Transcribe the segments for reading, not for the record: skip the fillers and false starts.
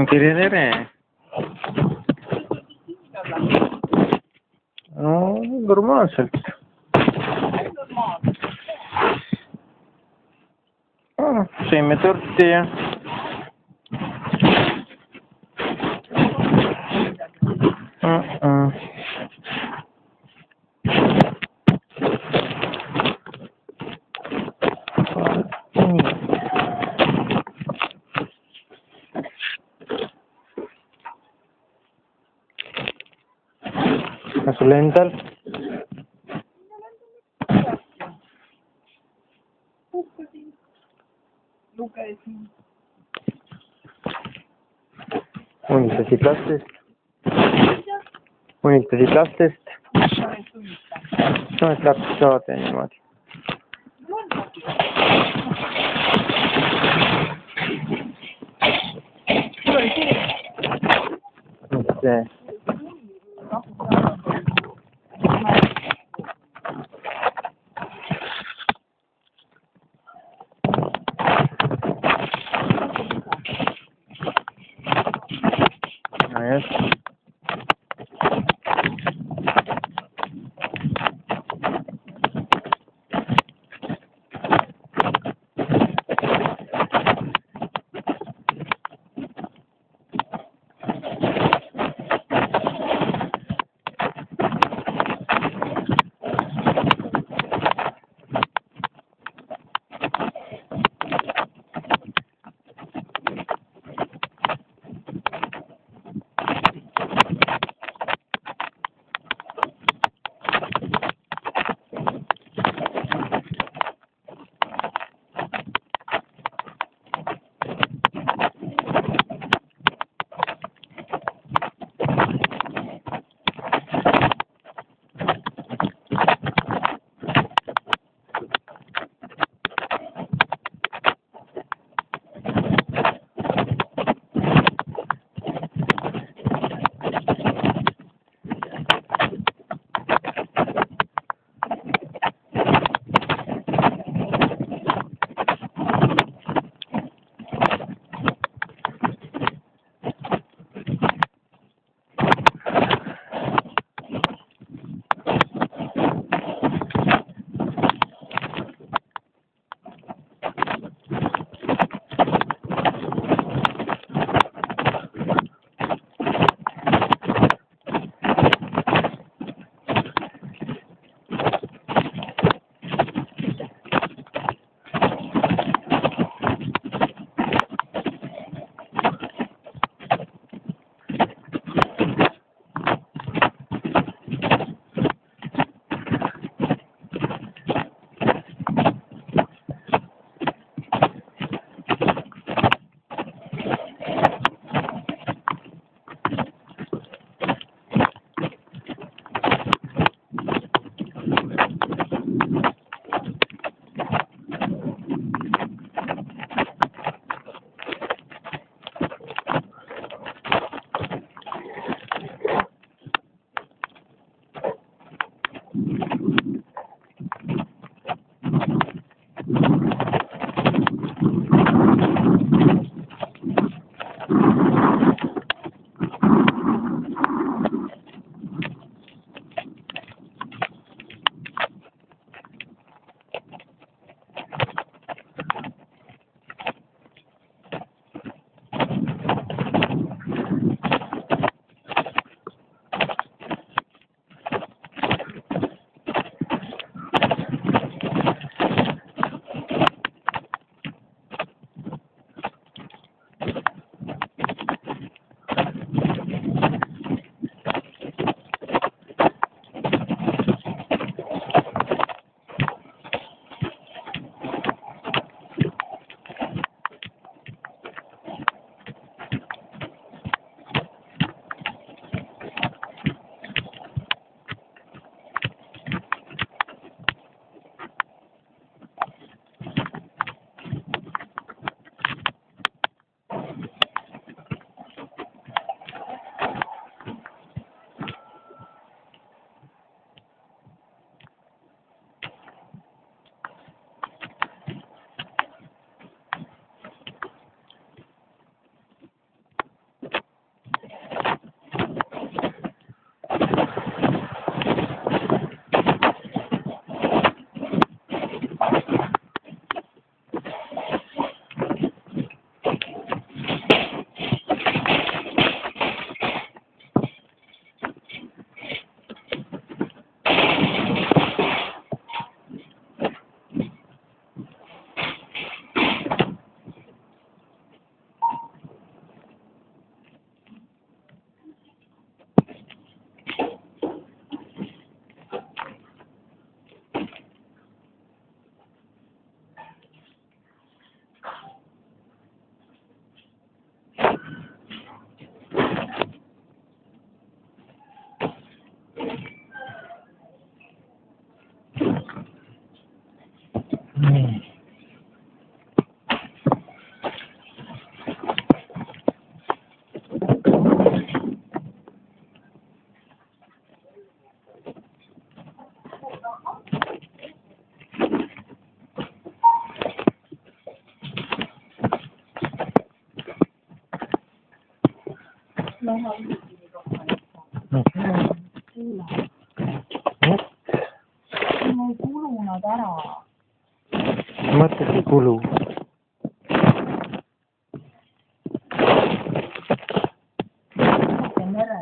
Anche ridere? No, normaalselt. Sõime torti ja kas sul endal? Lugesin. Unistasid lastest? Unistasid lastest? No, et lapsi saada niimoodi. Mis see? No just. mul ei kulu nad ära. mõttes ei kulu. mere.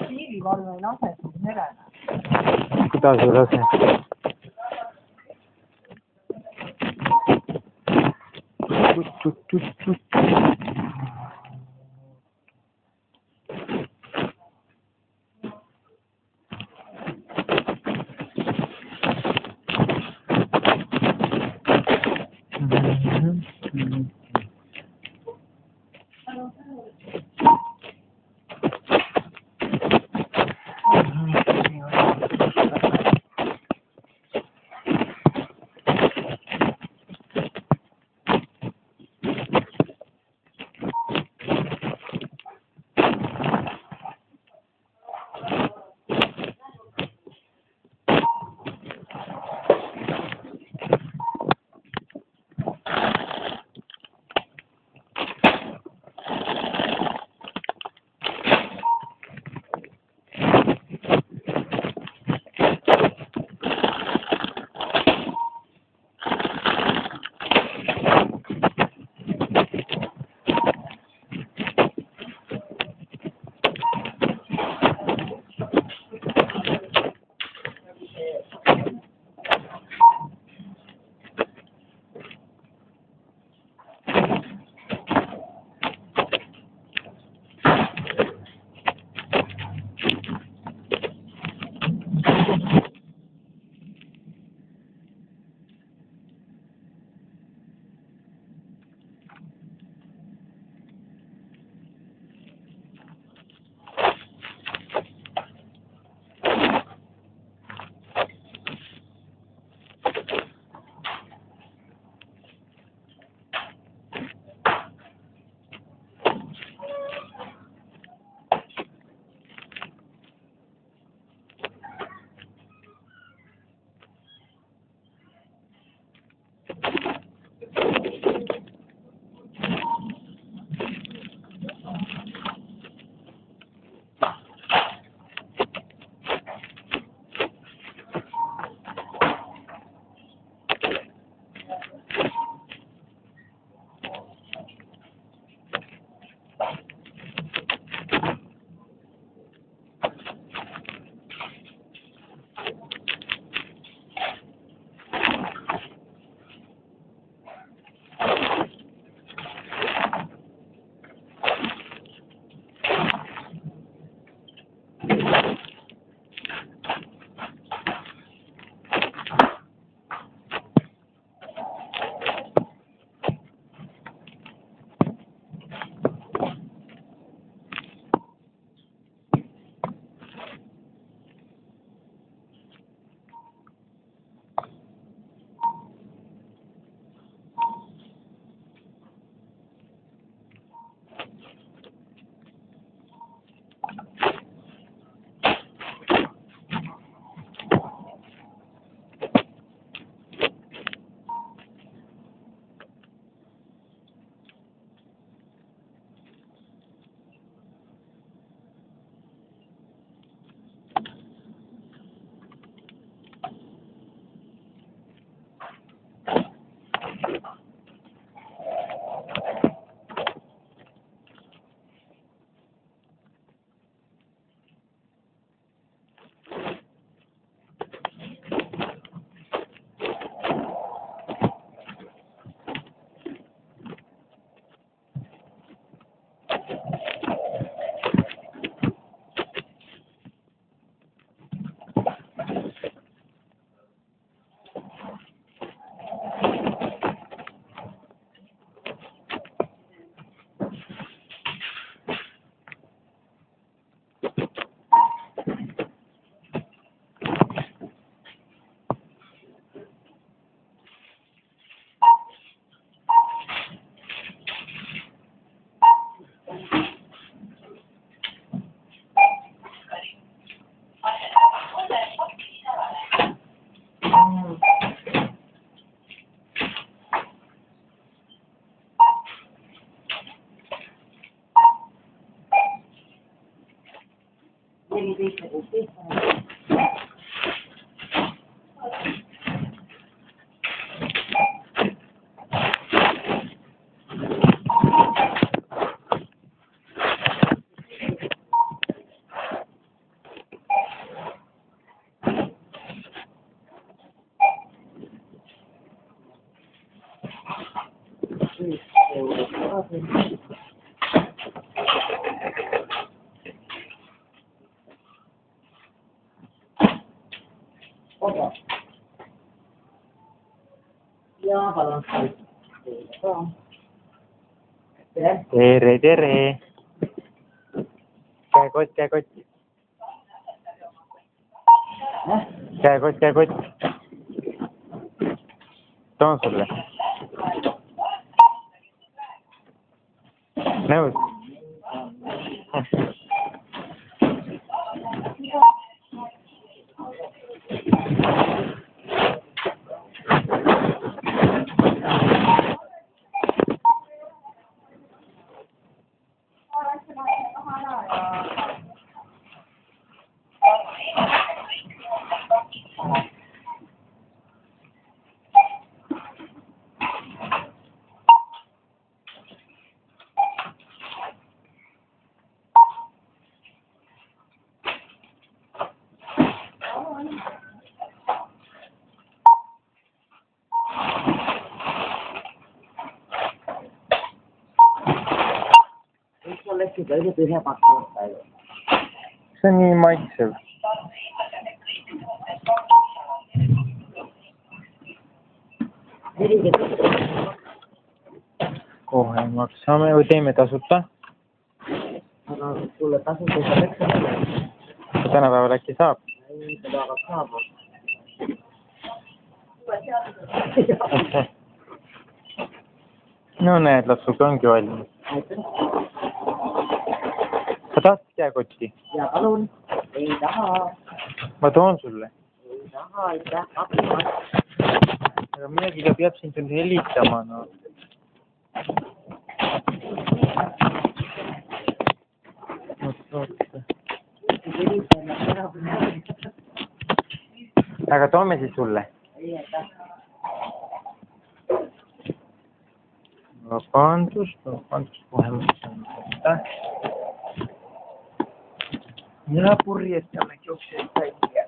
piirivalve ei lase sind merele. kuidas ei lase? Tere, tere. Käekott, käekott. Käekott, käekott. Toon sulle. Nõus? See on nii maitsev. Kohe maksame või teeme tasuta. Aga sulle tasuta ei saa eksa. Tänapäeval äkki saab? Ei, seda aga saab. No näed, lapsuga ongi valmis. Sa tahtsid käekotti? Ja palun, ei taha. Ma toon sulle. Ei taha, aitäh, pakkumas. Aga midagi peab sind nüüd helitama, no. Aga toome siis sulle. Ei, aitäh. Vabandust, kohe mõtlen. Ja purjetame jooksed välja.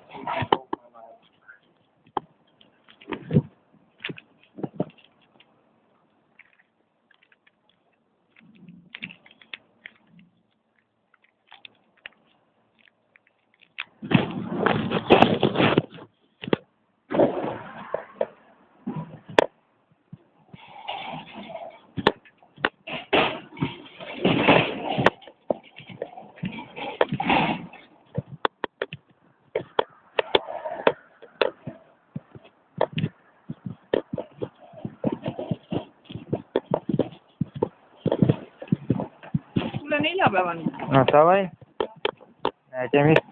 Neljapäeval. No davai. Nägemist.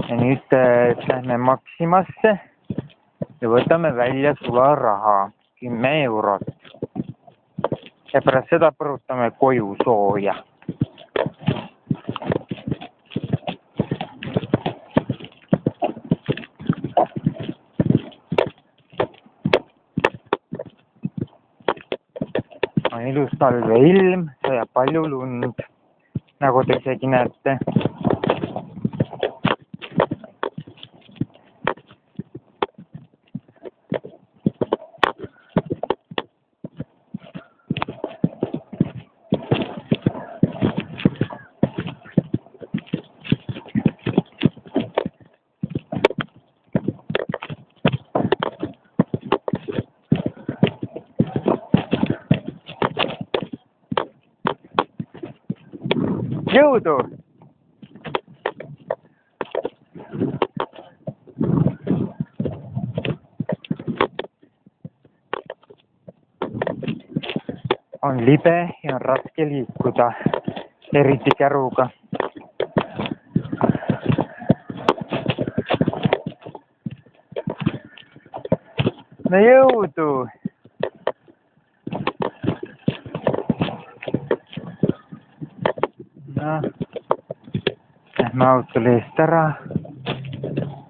Ja nüüd lähme Maximasse ja võtame välja sularaha 10 eurot. Ja pärast seda põrutame koju sooja. On ilus talveilm, sajab palju lund, nagu te isegi näete. jõudu! On libe ja on raske liikuda, eriti käruga. No jõudu! No, lähme autole eest ära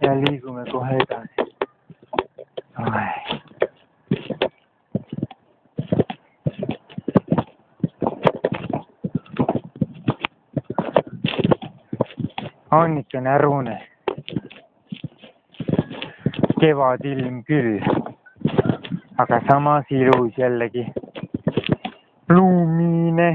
ja liigume kohe edasi. On ikka närune. Kevadilm küll, aga samas ilus jällegi. Lumine.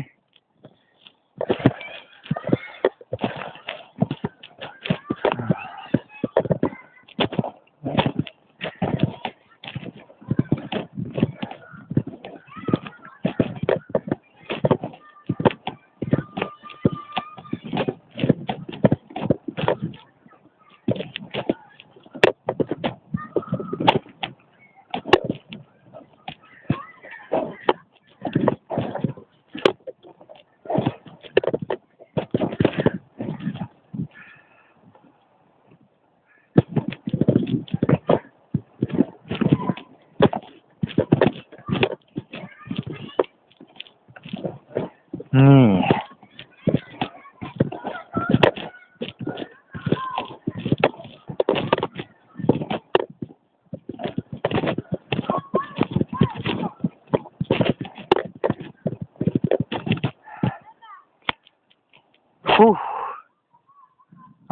Nii.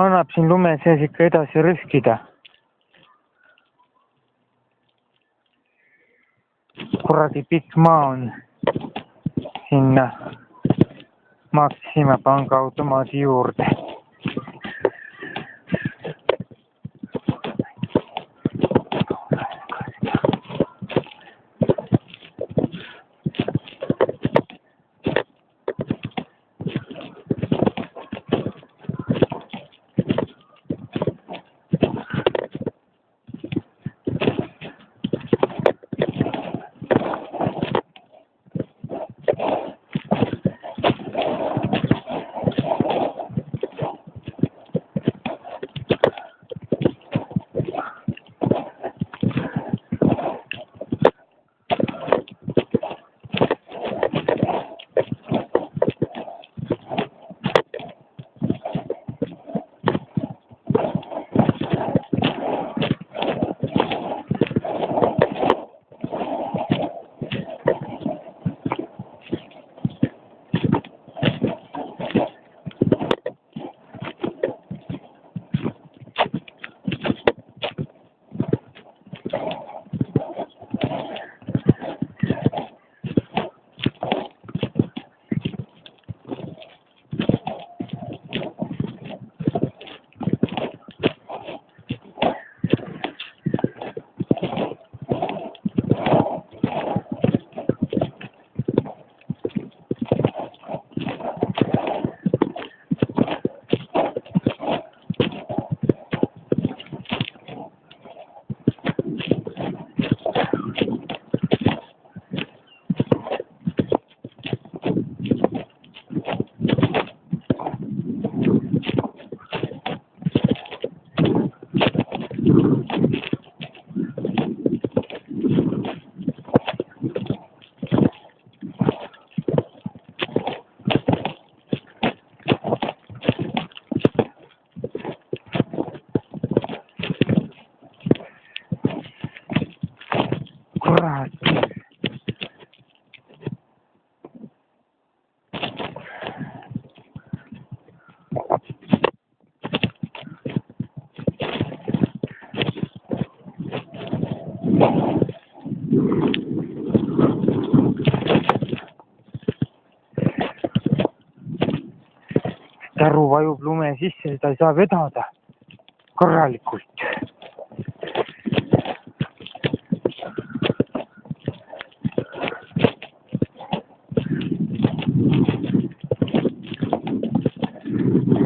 Annab siin lume sees ikka edasi rühkida. Kuradi pikk maa on sinna Maxima pangaautomaadi juurde. Käru vajub lume sisse, seda ei saa vedada korralikult.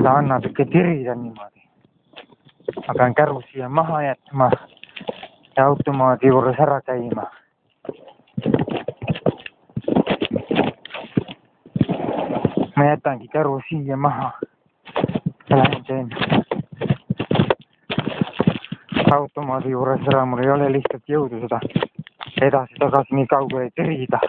seda annab ikka tirida niimoodi. Ma pean käru siia maha jätma ja automaadi juures ära käima. Ma jätangi käru siia maha ja lähen teen automaadi juures ära. Mul ei ole lihtsalt jõudu seda edasi-tagasi nii kaugele tirida.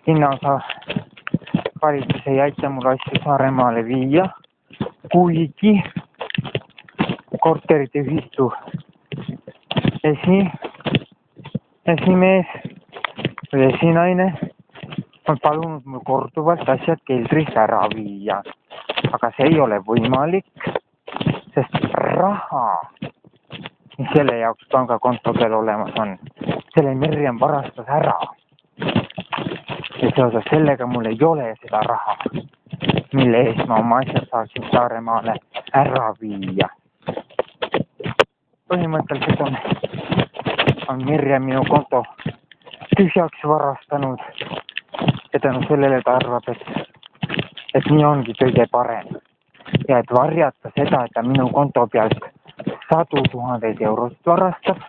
Hinnaosa valitsus ei aita mul asju Saaremaale viia, kuigi korterite ühistu esimees või esinaine on palunud mul korduvalt asjad keldrist ära viia. Aga see ei ole võimalik, sest raha, mis selle jaoks pangakonto peal olemas on, selle Mirjam varastas ära. Ja seoses sellega mul ei ole seda raha, mille eest ma oma asjad saaksin Saaremaale ära viia. Põhimõtteliselt on Mirjam minu konto tühjaks varastanud ja tänu sellele ta arvab, et nii ongi kõige parem. Ja et varjata seda, et ta minu konto pealt 100 000 eurost varastab,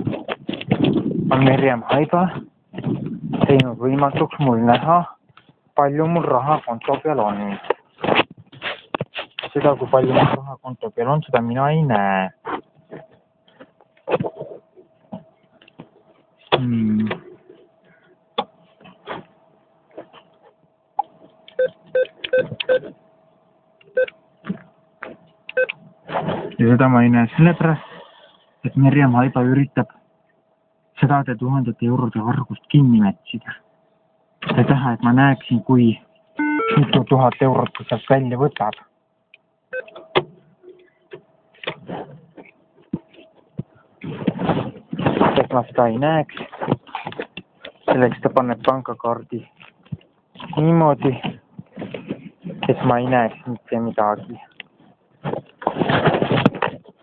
on Mirjam Haiba teinud võimatuks mul näha, palju mul raha konto peal on. Seda, kui palju mul raha konto peal on, seda mina ei näe. Ja seda ma ei näe sellepärast, et Mirjam Haiba üritab 100 000 eurode vargust kinni mätsida. Ta ei taha, et ma näeksin, kui mitu tuhat eurot ta sealt välja võtab. Et ma seda ei näeks, selleks ta paneb pangakaardi niimoodi, et ma ei näeks mitte midagi.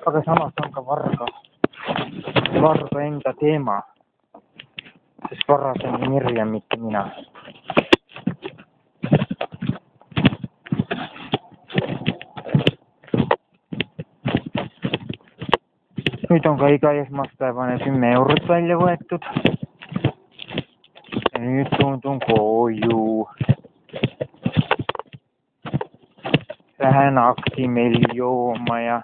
Aga samas on ka varga enda teema, sest varras on Mirjam, mitte mina. Nüüd on ka iga esmaspäevane 10 eurot välja võetud. Ja nüüd tundun koju. Lähen Aktimeli jooma ja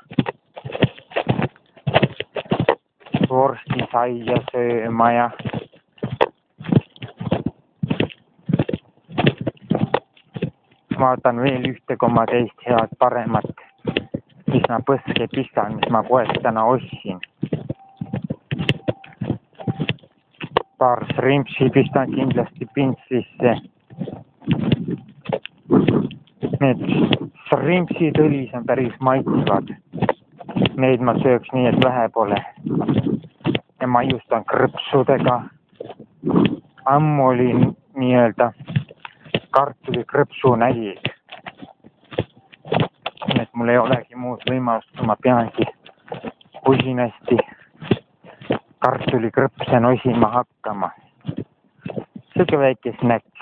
vorstisaia sööma ja vaatan veel 1,2 head paremat, mis ma põske pistan, mis ma poest täna ostsin. Paar shrimpsi pistan kindlasti pintslisse. Need shrimpsid õlis on päris maitsvad. Neid ma sööks nii, et vähe pole. Ja maiustan krõpsudega. Ammu oli nii-öelda kartuli krõpsu nälg. Nii et mul ei olegi muud võimalust, kui ma peangi usinasti kartuli krõpse nosima hakkama. Siuke väike snäkk.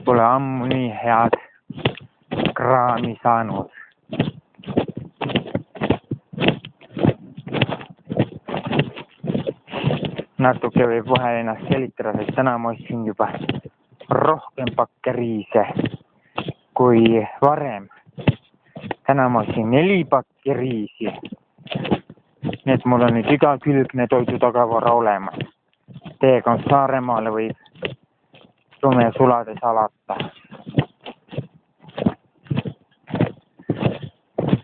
Pole ammu nii head kraami saanud. Natuke võib vahel ennast selitada, sest täna ma ostsin juba rohkem pakke riise kui varem. Täna ma ostsin 4 pakki riisi. Nii et mul on nüüd igakülgne toidutagavara olemas. teekond Saaremaale võib lumesulades alata.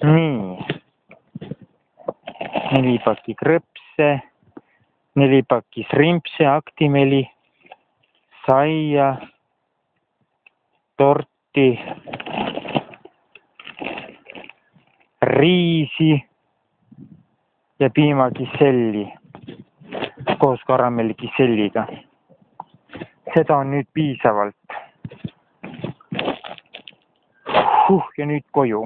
Nii. 4 pakki krõpse, 4 pakki shrimpse, aktimeli, saia, torti, riisi ja piimakiselli koos karamellikiselliga. Seda on nüüd piisavalt. Ja nüüd koju.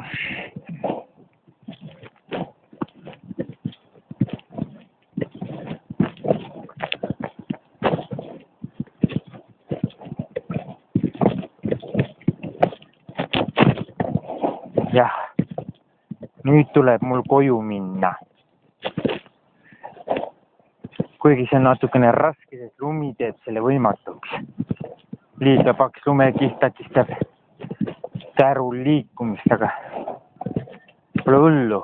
Jah, nüüd tuleb mul koju minna. Kuigi see on natukene raske, sest lumi teeb selle võimatuks. Liiga paks lumekiht takistab tärul liikumist, aga pole hullu.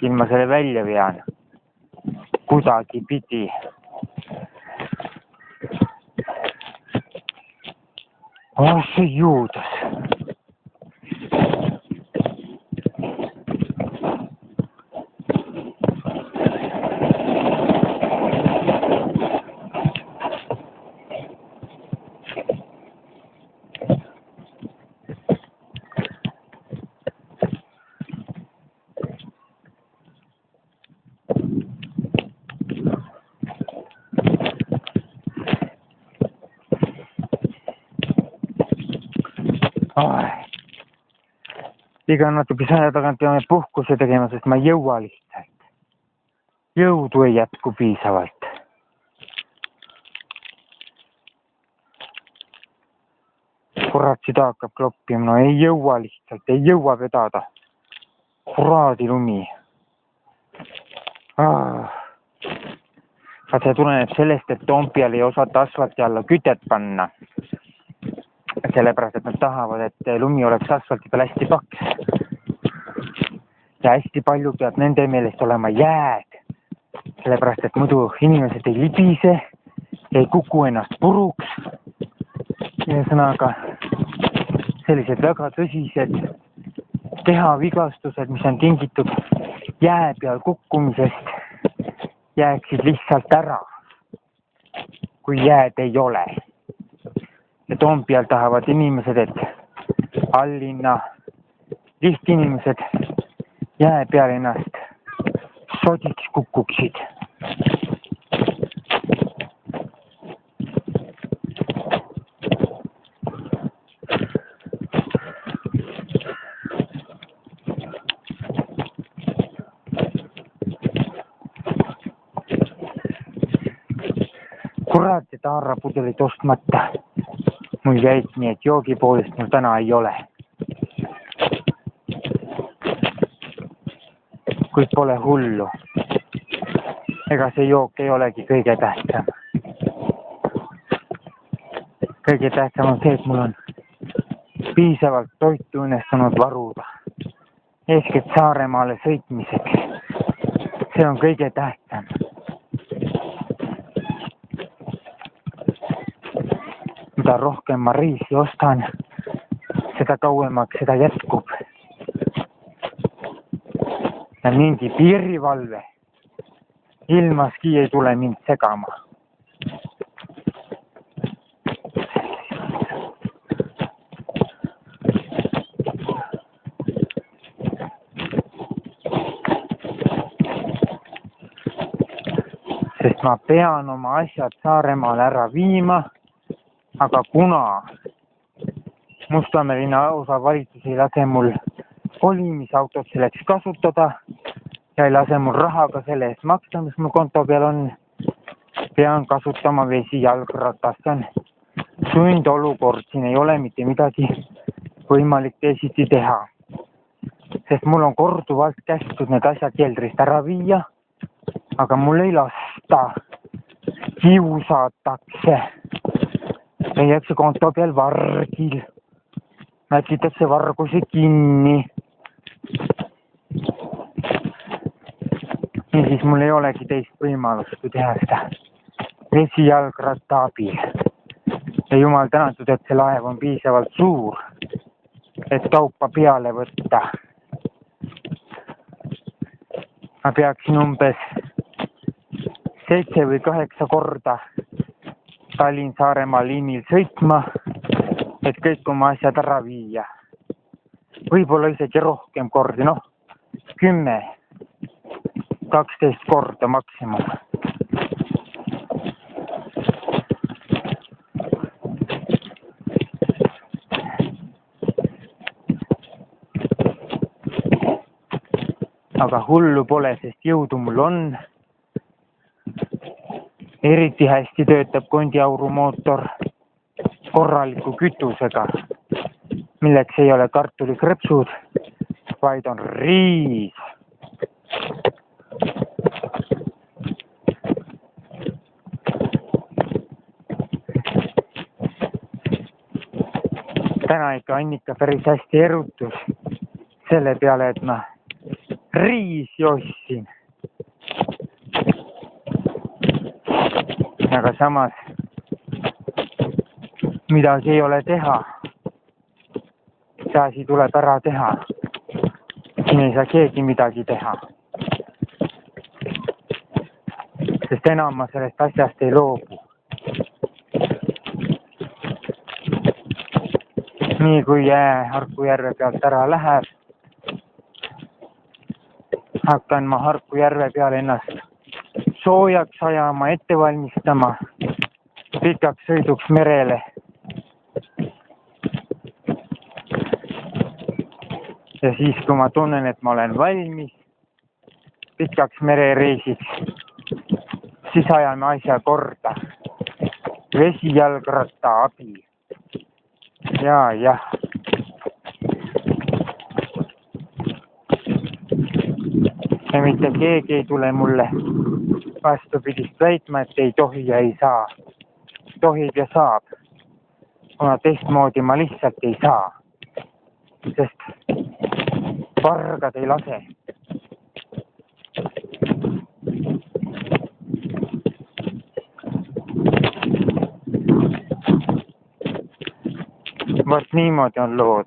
Ilma selle välja vean. Kuidagi pidi. See juudas. Iga natuke saja tagant peame puhkuse tegema, sest ma ei jõua lihtsalt. Jõudu ei jätku piisavalt. Kurat, süda hakkab kloppima. No ei jõua lihtsalt, ei jõua vedada. Kuraadi lumi. See tuleneb sellest, et Toompeal ei osata asfalti alla kütet panna. Sellepärast, et nad tahavad, et lumi oleks asfalti peal hästi paks. Ja hästi palju peab nende meelest olema jääd. Sellepärast, et muidu inimesed ei libise, ei kuku ennast puruks. Ühesõnaga, sellised väga tõsised kehavigastused, mis on tingitud jää peal kukkumisest, jääksid lihtsalt ära, kui jääd ei ole. Ja Toompeal tahavad inimesed, et alllinna lihtinimesed jää peal ennast sodiks kukuksid. Kurat, et haarapudelit ostmata. Mul jäid nii, et joogipoolist mul täna ei ole. Kuid pole hullu. Ega see jook ei olegi kõige tähtsam. Kõige tähtsam on see, et mul on piisavalt toitu õnnestunud varuda. Eeskätt Saaremaale sõitmiseks. See on kõige tähtsam. Mida rohkem ma riisi ostan, seda kauemaks seda jätkub. Ja mingi piirivalve ilmaski ei tule mind segama. Sest ma pean oma asjad Saaremaale ära viima. Aga kuna Mustamäe linna osavalitsus ei lase mul kolimisautot selleks kasutada ja ei lase mul rahaga selle eest maksta, mis mul konto peal on, pean kasutama vesijalgratast. See on sundolukord, siin ei ole mitte midagi võimalik teisiti teha. Sest mul on korduvalt kästud need asjad keldrist ära viia, aga mul ei lasta, kiusatakse. Käiakse konto peal vargil, mätitakse vargusi kinni. Ja siis mul ei olegi teist võimalust, kui teha seda vesijalgratta abil. Ja jumal tänatud, et see laev on piisavalt suur, et kaupa peale võtta. Ma peaksin umbes 7 või 8 korda Tallinn-Saaremaa liinil sõitma, et kõik oma asjad ära viia. Võib-olla isegi rohkem kordi, 10, 12 korda maksimum. Aga hullu pole, sest jõudu mul on. Eriti hästi töötab kondiaurumootor korraliku kütusega, milleks ei ole kartulikrõpsud, vaid on riis. Täna ikka Annika päris hästi erutus selle peale, et ma riisi ostsin. Aga samas midagi ei ole teha. See asi tuleb ära teha. Siin ei saa keegi midagi teha. Sest enam ma sellest asjast ei loobu. Nii kui jää Harku järve pealt ära läheb, hakkan ma Harku järve peal ennast soojaks ajama, ette valmistama pikaks sõiduks merele. Ja siis, kui ma tunnen, et ma olen valmis pikaks merereisiks, siis ajame asja korda vesijalgratta abil. Jah. Ja mitte keegi ei tule mulle vastupidist väitma, et ei tohi ja ei saa. Tohib ja saab, kuna teistmoodi ma lihtsalt ei saa, sest vargad ei lase. Vot niimoodi on lood.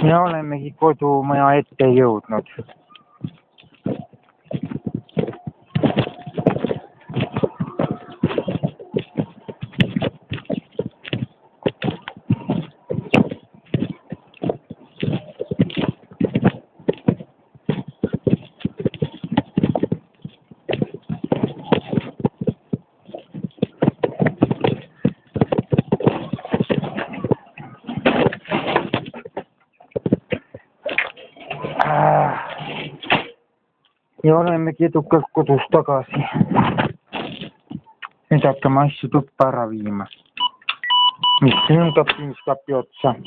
Ja olemegi kodumaja ette jõudnud. Ja olemegi edukalt kodus tagasi. Nüüd hakkame asju tuppa ära viima. Mis kapi otsa.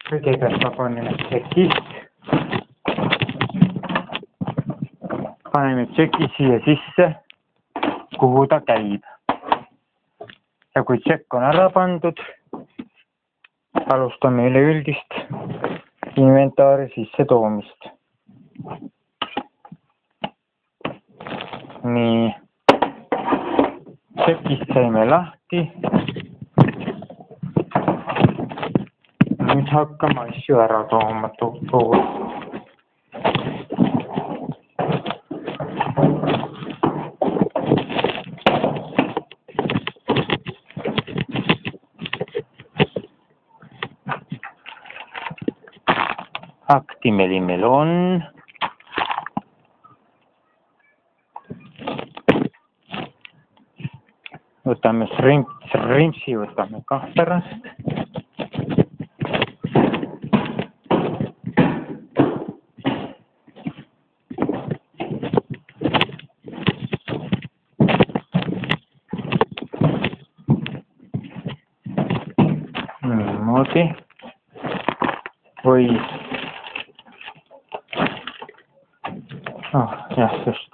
Kõigepealt ma panen tšekist. Paneme tšeki siia sisse, kuhu ta käib. Ja kui tšekk on ära pandud, alustame üleüldist inventaari sisse toomist. Nii. Tšekist saime lahti. Nüüd hakkame asju ära tooma tood. Actimeli meil on. Võtame shrimpsi, võtame kah pärast. Niimoodi. Või jah, just.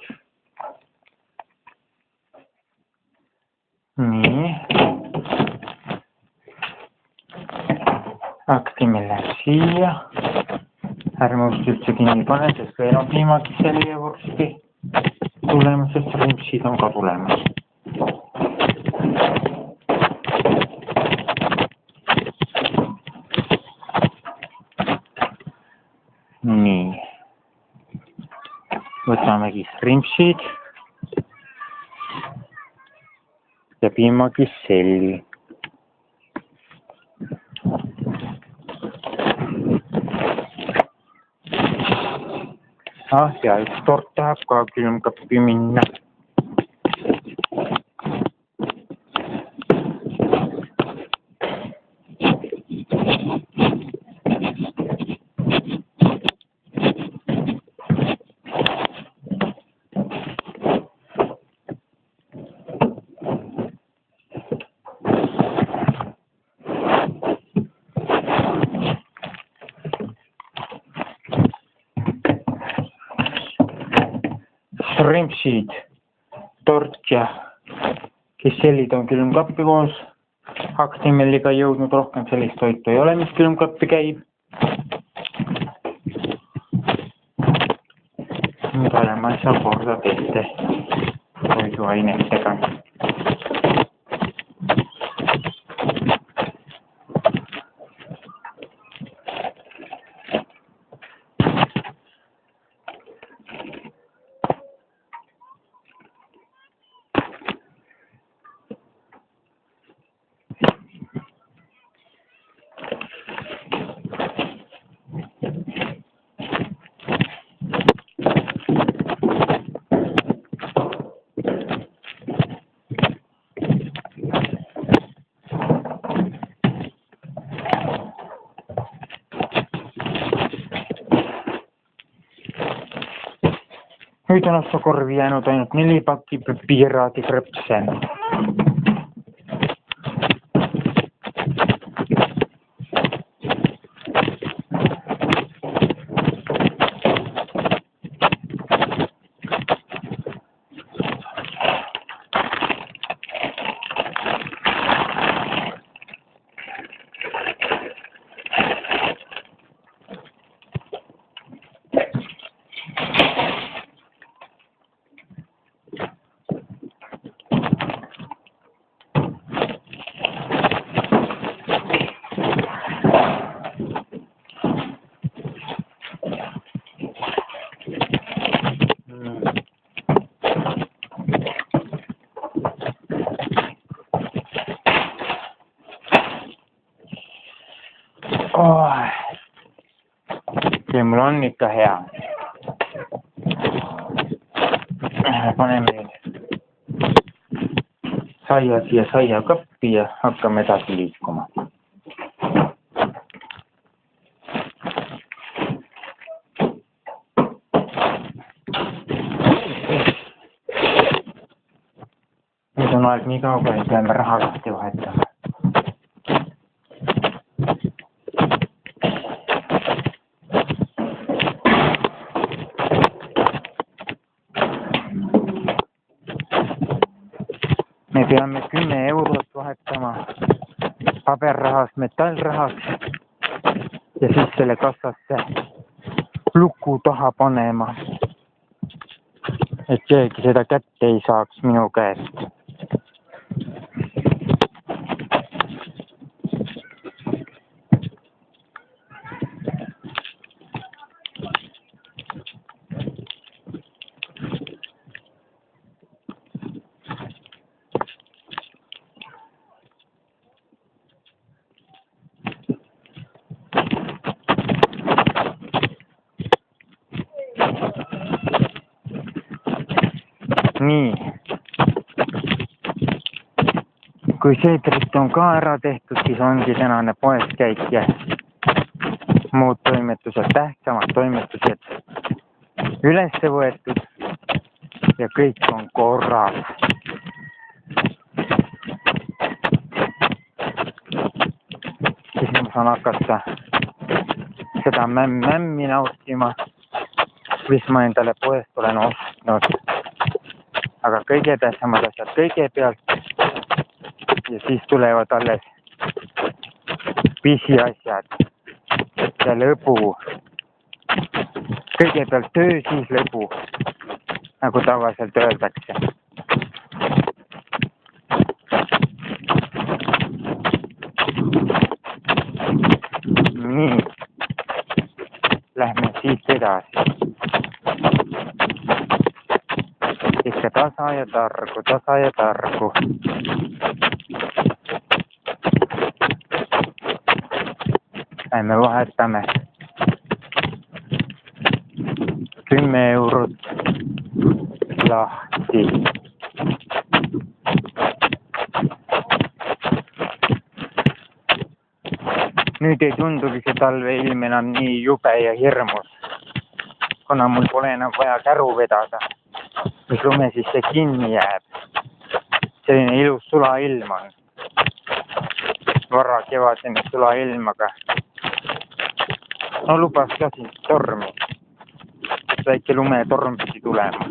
Nii. Actimel läheb siia. Ärme üldse kinni pane, sest veel on piimakiseli ja vorsti tulemas, sest shrimpsid on ka tulemas. Nii. Võtamegi shrimpsid ja piimakiseli. Ja üks tort tahab ka külmkappi minna. Shrimpsid, tort ja kisellid on külmkappi koos. Actimeliga jõudnud rohkem sellist toitu ei ole, mis külmkappi käib. Nüüd oleme asja korda teiste toiduainetega. Nüüd on ostukorvi jäänud ainult 4 pakki piraadikrõpse. See mul on ikka hea. Paneme saia siia saiakappi ja hakkame edasi liikuma. Nüüd on aeg nii kaugel, et peame raha lahti vahetama. Me peame 10 eurot vahetama paberrahast metallrahaks ja siis selle kassasse luku taha panema, et keegi seda kätte ei saaks minu käest. nii. Kui see tritt on ka ära tehtud, siis ongi tänane poeskäik ja muud toimetused, tähtsamad toimetused üles võetud ja kõik on korras. Siis ma saan hakata seda mämmi nautima, mis ma endale poest olen ostnud. Aga kõige tähtsamad asjad kõigepealt ja siis tulevad alles pisiasjad ja lõbu. Kõigepealt töö, siis lõbu, nagu tavaliselt öeldakse. Nii, lähme siit edasi. Ikka tasa ja targu, tasa ja targu. Me vahetame 10 eurot lahti. Nüüd ei tundugi see talveilm enam nii jube ja hirmus, kuna mul pole enam vaja käru vedada, mis lume sisse kinni jääb. Selline ilus sulailm on. Vara kevadine sulailm, aga no lubas ka siin tormi. Väike lumetorm pidi tulema.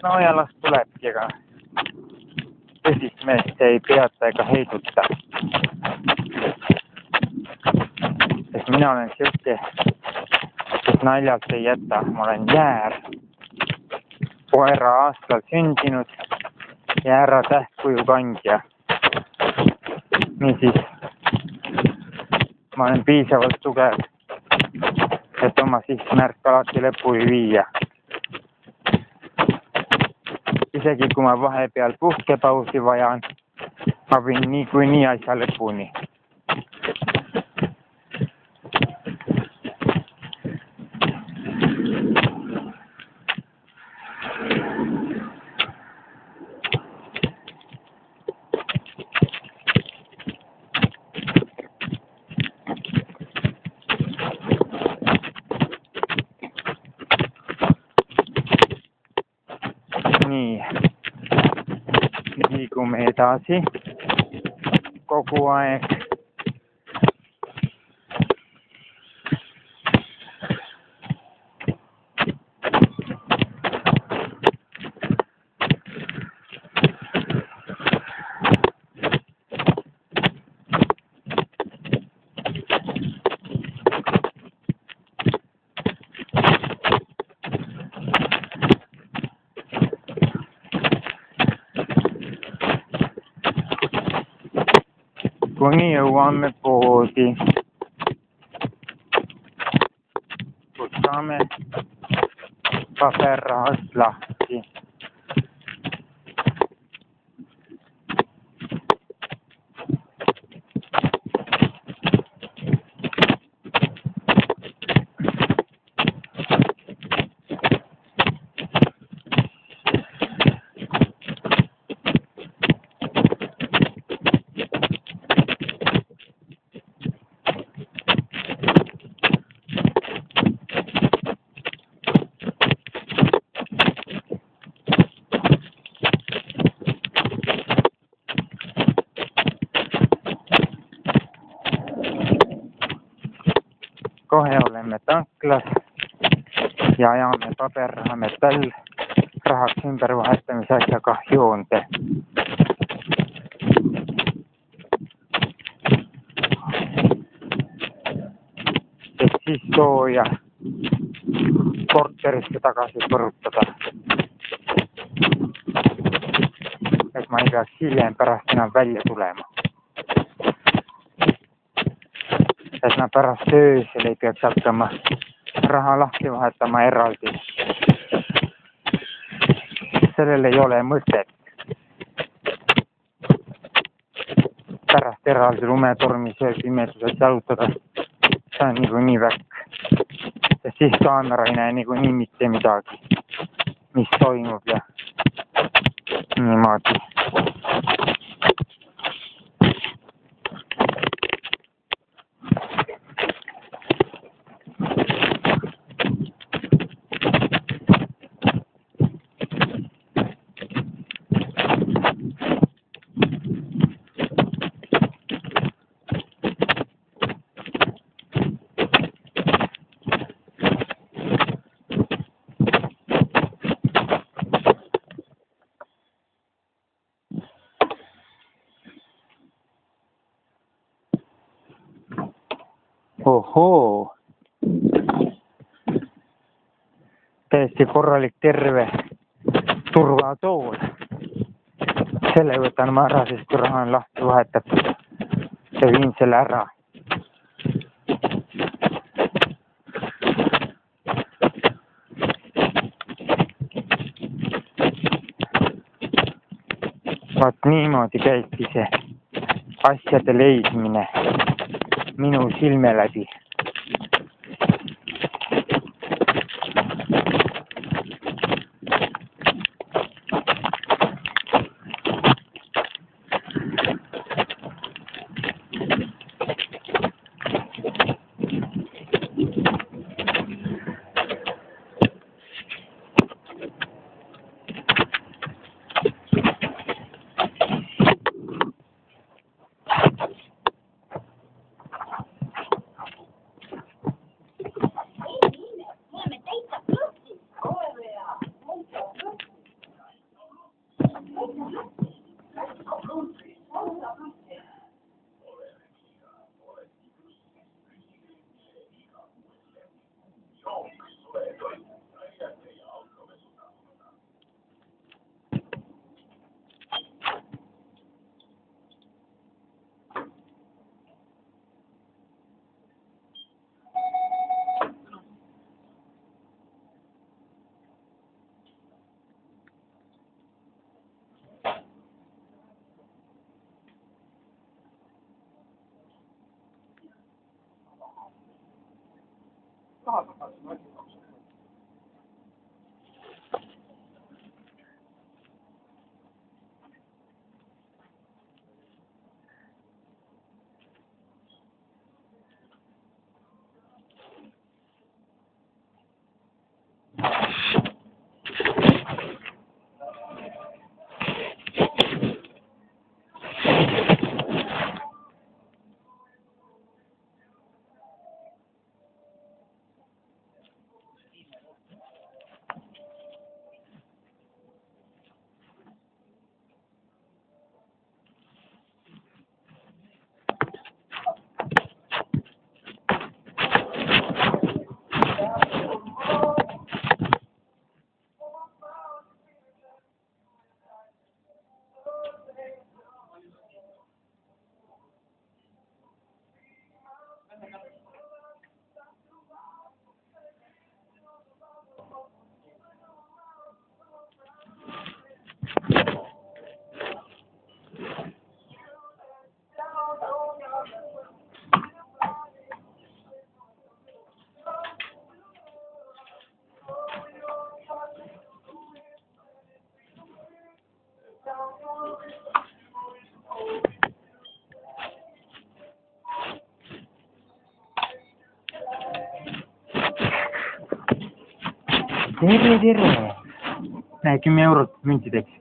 No ja las tulebki, aga tõsist meest ei peata ega heiduta. Sest mina olen siuke, kes naljalt ei jäta. Ma olen jäär, koera aastal sündinud ja ära tähtkuju kandja. Niisiis, ma olen piisavalt tugev, et oma sihtmärk alati lõpuni viia. Isegi kui ma vahepeal puhkepausi vajan, ma võin niikuinii asja lõpuni. Liigume edasi kogu aeg. Kuni jõuame poodi. Võtame paberrahast lahti. Kohe oleme tanklas ja ajame paberraha metallrahaks ümbervahetamise asjaga joonde. Et siis sooja korterisse tagasi põrutada. Et ma ei peaks hiljem pärast enam välja tulema. Et ma pärast öösel ei peaks hakkama raha lahti vahetama eraldi. Sellel ei ole mõtet. Pärast eraldi lumetormis ja pimeduses jalutada. See on niikuinii väkk. ja siis kaamera ei näe niikuinii mitte midagi, mis toimub ja niimoodi. Ohoo, täiesti korralik terve turvatool. Selle võtan ma ära, sest kui raha on lahti vahetatud ja viin selle ära. Vaat niimoodi käibki see asjade leidmine minu silme läbi. Tere! Näe, 10 eurot müntideks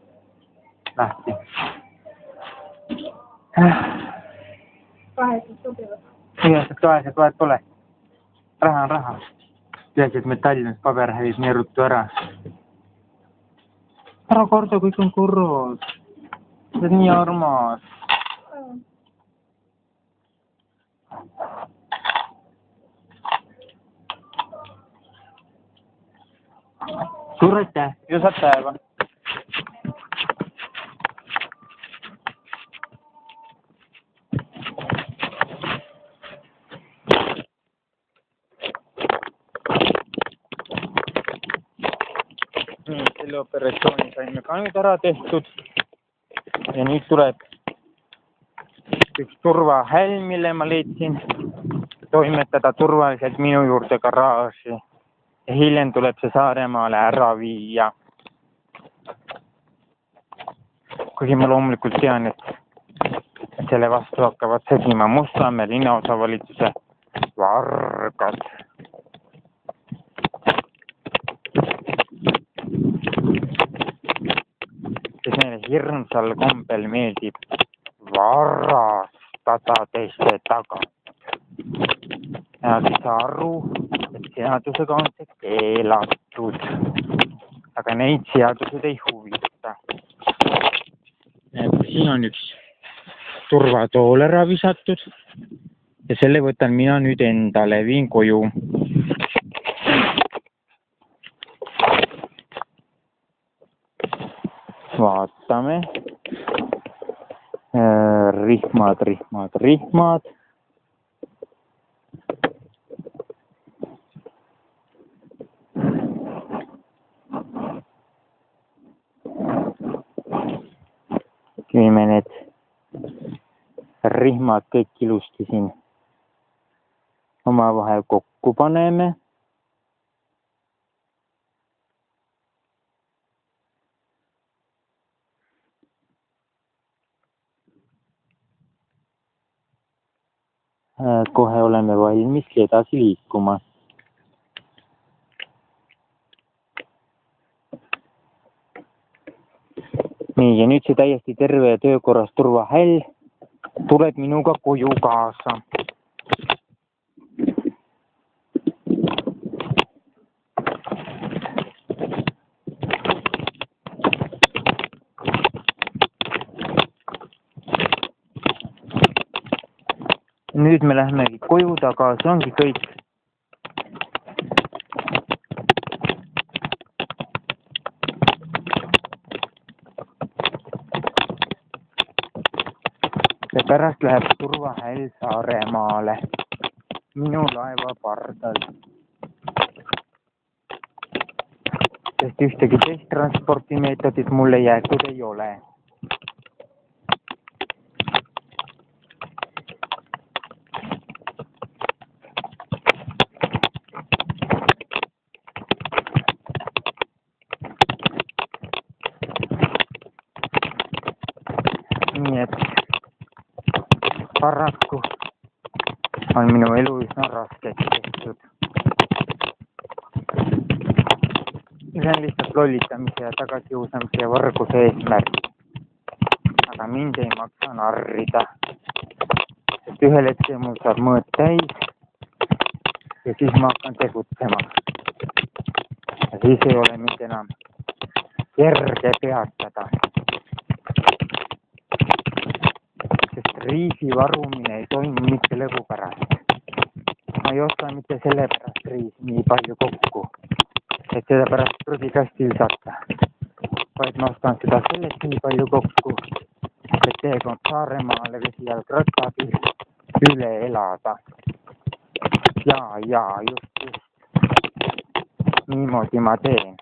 lahti. Kahesed sobivad. Kahesed vahet pole. Raha on raha. Peagi, et metall, paber hävib nii ruttu ära. Ära karda, kõik on korras. See on nii armas. Suur aitäh, ilusat päeva. Nii, selle operatsiooni saime ka nüüd ära tehtud. Ja nüüd tuleb üks turvahälm, mille ma leidsin, toimetada turvaliselt minu juurde garaaži. ja hiljem tuleb see Saaremaale ära viia. kuigi ma loomulikult tean, et selle vastu hakkavad sõdima Mustamäe linnaosavalitsuse vargad. Kes neile hirmsal kombel meeldib varastada teiste taga. Nad ei saa aru, et seadusega on see keelatud, aga neid seadused ei huvita. Siin on üks turvatool ära visatud ja selle võtan mina nüüd endale, viin koju. Vaatame. Rihmad. Viime need rihmad kõik ilusti siin omavahel kokku paneme. Kohe oleme valmis edasi liikuma. Nii, ja nüüd see täiesti terve ja töökorras turvahäll tuleb minuga koju kaasa. Nüüd me lähmegi koju tagasi, ongi kõik. Ja pärast läheb turvahäll Saaremaale, minu laeva pardal. Sest ühtegi teist transpordimeetodit mulle jäetud ei ole. Nii et paraku on minu elu üsna raskeks tehtud. See on lihtsalt lollitamise ja tagakiusamise ja võrguse eesmärk. Aga mind ei maksa narrida. Sest ühel hetkel mul saab mõõt täis ja siis ma hakkan tegutsema. Ja siis ei ole mind enam kerge peatada. Riisi varumine ei toimu mitte lõbu pärast. Ma ei osta mitte selle pärast riisi nii palju kokku, et seda pärast prügikasti visata. Vaid ma ostan seda sellest nii palju kokku, et teekond Saaremaale vesijalgrattabil üle elada. Ja, just. Niimoodi ma teen.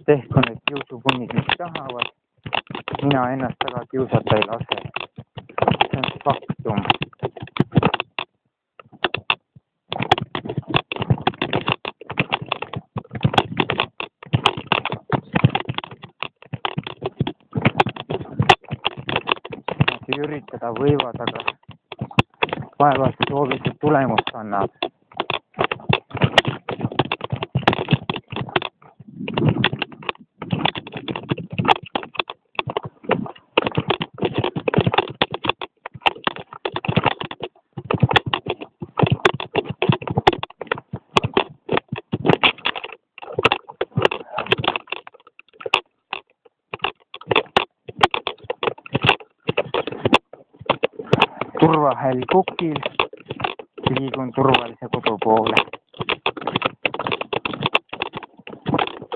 Tehku need kiusupunnid, mis tahavad, mina ennast taga kiusata ei lase. See on faktum. Nad üritada võivad, aga vaevalt soovitud tulemust annab. Turvahäll kukil, liigun turvalise kodu poole.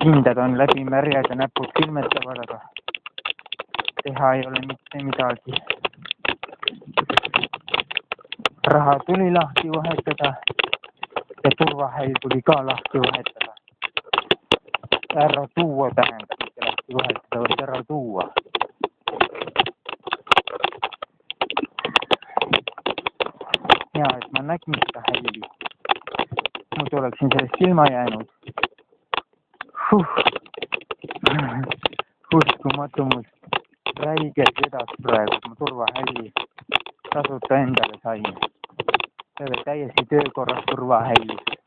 Kindad on läbi märjad ja näpud külmetavad, aga teha ei ole mitte midagi. Raha tuli lahti vahetada see turvahäll tuli ka lahti vahetada. Ära tuua tähendab, mitte lahti vahetada, vaid ära tuua. Hea, et ma nägin seda hälli. Muidu oleksin sellest ilma jäänud. Uskumatu mul räigelt vedas praegu, et ma turvahälli tasuta endale sain. See oli täiesti töökorras turvahälli.